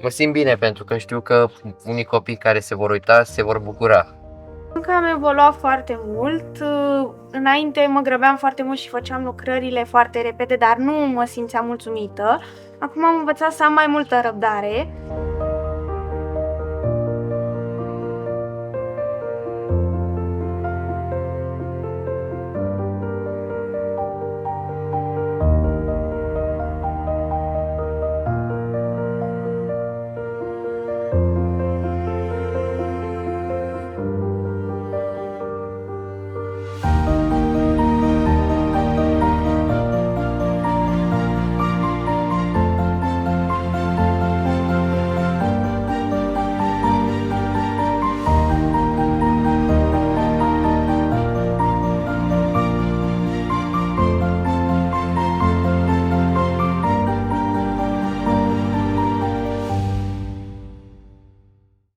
Mă simt bine pentru că știu că unii copii care se vor uita se vor bucura. Încă am evoluat foarte mult. Înainte mă grăbeam foarte mult și făceam lucrările foarte repede, dar nu mă simțeam mulțumită. Acum am învățat să am mai multă răbdare.